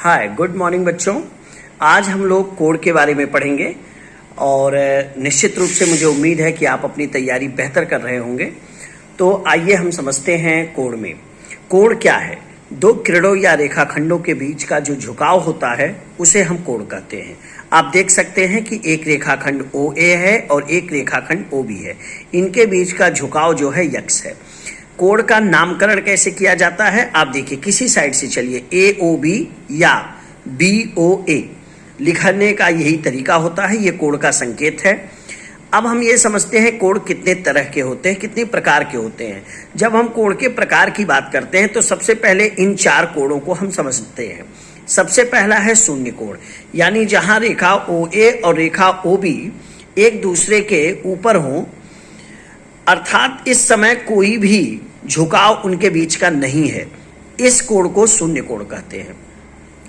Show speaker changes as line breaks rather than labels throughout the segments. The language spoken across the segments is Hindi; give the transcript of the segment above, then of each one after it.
हाय, गुड मॉर्निंग बच्चों। आज हम लोग कोड के बारे में पढ़ेंगे और निश्चित रूप से मुझे उम्मीद है कि आप अपनी तैयारी बेहतर कर रहे होंगे। तो आइए हम समझते हैं कोड में। कोड क्या है? दो किरणों या रेखाखंडों के बीच का जो झुकाव होता है उसे हम कोड कहते हैं। आप देख सकते हैं कि एक रेखाखंड OA है और एक रेखाखंड OB है। इनके बीच का झुकाव जो है यक्स है। कोड का नामकरण कैसे किया जाता है? आप देखिए, किसी साइड से चलिए AOB या BOA लिखने का यही तरीका होता है। ये कोड का संकेत है। अब हम ये समझते हैं कोड कितने तरह के होते हैं, कितने प्रकार के होते हैं। जब हम कोड के प्रकार की बात करते हैं तो सबसे पहले इन चार कोडों को हम समझते हैं। सबसे पहला है शून्य कोड, यानी जहां रेखा OA और रेखा OB एक दूसरे के ऊपर हों, अर्थात इस समय कोई भी झुकाव उनके बीच का नहीं है। इस कोड को शून्य कोड कहते हैं।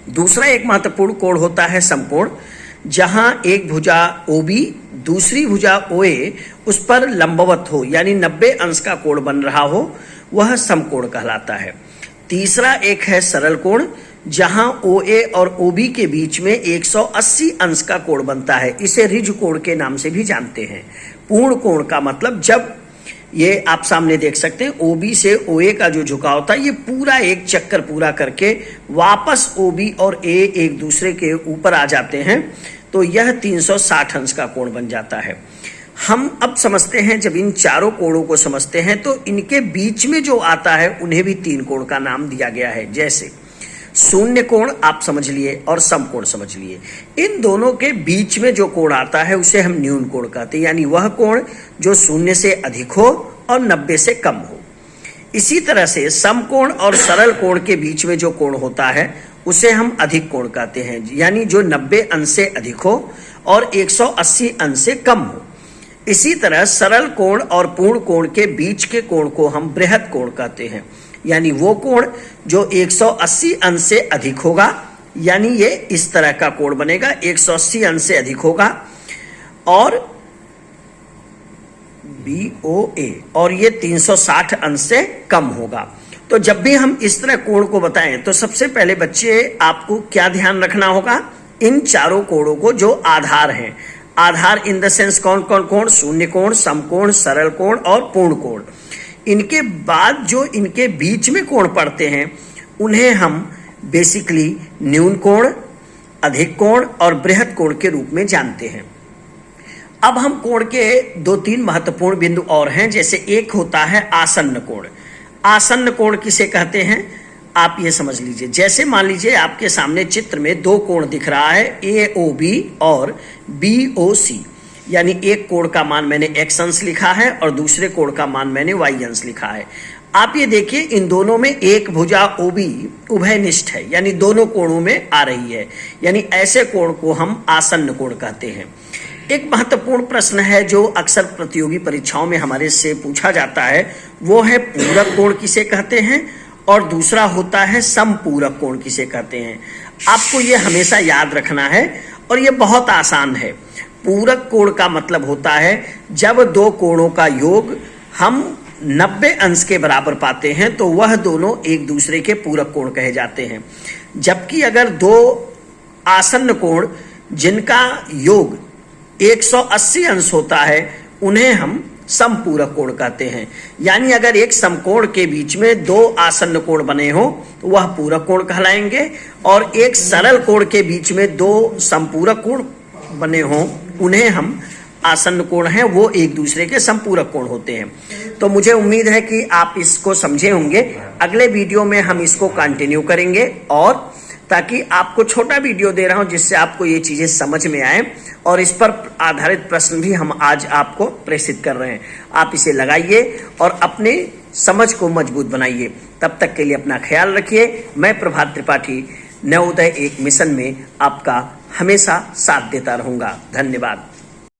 दूसरा एक महत्वपूर्ण कोड होता है समकोण, जहां एक भुजा OB दूसरी भुजा OA उस पर लंबवत हो, यानी 90 अंश का कोण बन रहा हो, वह समकोण कहलाता है। तीसरा एक है सरल कोण, जहां OA और OB के बीच में 180 अंश का कोण बनता है। इसे ऋज कोण के नाम से भी जानते हैं। पूर्ण कोण का मतलब, जब ये आप सामने देख सकते हैं, OB से OA का जो झुकाव था, ये पूरा एक चक्कर पूरा करके वापस OB और A एक दूसरे के ऊपर आ जाते हैं, तो यह 360 अंश का कोण बन जाता है। हम अब समझते हैं, जब इन चारों कोणों को समझते हैं तो इनके बीच में जो आता है उन्हें भी तीन कोण का नाम दिया गया है। जैसे शून्य कोण आप समझ लिए और समकोण समझ लिए। इन दोनों के बीच में जो कोण आता है उसे हम न्यून कोण कहते हैं, यानी वह कोण जो शून्य से अधिक हो और 90 से कम हो। इसी तरह से समकोण और सरल कोण के बीच में जो कोण होता है उसे हम अधिक कोण कहते हैं, यानी जो 90 अंश से अधिक हो और 180 अंश से कम हो। इसी तरह सरल कोण और पूर्ण कोण के बीच के कोण को हम बृहद कोण कहते हैं, यानी वो कोण जो 180 अंश से अधिक होगा, यानी ये इस तरह का कोण बनेगा, 180 अंश से अधिक होगा, और BOA, और ये 360 अंश से कम होगा। तो जब भी हम इस तरह कोण को बताएं तो सबसे पहले बच्चे आपको क्या ध्यान रखना होगा? इन चारों कोणों को जो आधार हैं, आधार इन द सेंस कौन कौन कोण? शून्य कोण, समकोण, सरल कोण और पूर्ण कोण। इनके बाद जो इनके बीच में कोण पड़ते हैं उन्हें हम बेसिकली न्यून कोण, अधिक कोण और बृहद कोण के रूप में जानते हैं। अब हम कोण के दो तीन महत्वपूर्ण बिंदु और हैं। जैसे एक होता है आसन्न कोण। आसन्न कोण किसे कहते हैं आप ये समझ लीजिए। जैसे मान लीजिए आपके सामने चित्र में दो कोण दिख रहा है, AOB और BOC, यानी एक कोण का मान मैंने x अंश लिखा है और दूसरे कोण का मान मैंने y अंश लिखा है। आप ये देखिए, इन दोनों में एक भुजा OB उभयनिष्ठ है, यानी दोनों कोणों में आ रही है, यानी ऐसे कोण को हम आसन्न कोण कहते हैं। एक महत्वपूर्ण प्रश्न है जो अक्सर प्रतियोगी परीक्षाओं में हमारे से पूछा जाता है, वो है पूरक कोण किसे कहते हैं, और दूसरा होता है समपूरक कोण किसे कहते हैं। आपको ये हमेशा याद रखना है और ये बहुत आसान है। पूरक कोण का मतलब होता है जब दो कोणों का योग हम 90 अंश के बराबर पाते हैं तो वह दोनों एक दूसरे के पूरक कोण कहे जाते हैं। जबकि अगर दो आसन्न कोण जिनका योग 180 अंश होता है उन्हें हम समपूरक कोण कहते हैं। यानी अगर एक समकोण के बीच में दो आसन्न कोण बने हो तो वह पूरक कोण कहलाएंगे, और एक सरल कोण के बीच में दो समपूरक कोण बने हों उन्हें हम आसन्न कोण हैं, वो एक दूसरे के समपूरक कोण होते हैं। तो मुझे उम्मीद है कि आप इसको समझे होंगे। अगले वीडियो में हम इसको कंटिन्यू करेंगे, और ताकि आपको छोटा वीडियो दे रहा हूं जिससे आपको ये चीजें समझ में आए, और इस पर आधारित प्रश्न भी हम आज आपको प्रेषित कर रहे हैं। आप इसे लगाइए और अपने समझ को मजबूत बनाइए। तब तक के लिए अपना ख्याल रखिए। मैं प्रभात त्रिपाठी नवोदय एक मिशन में आपका हमेशा साथ देता रहूंगा। धन्यवाद।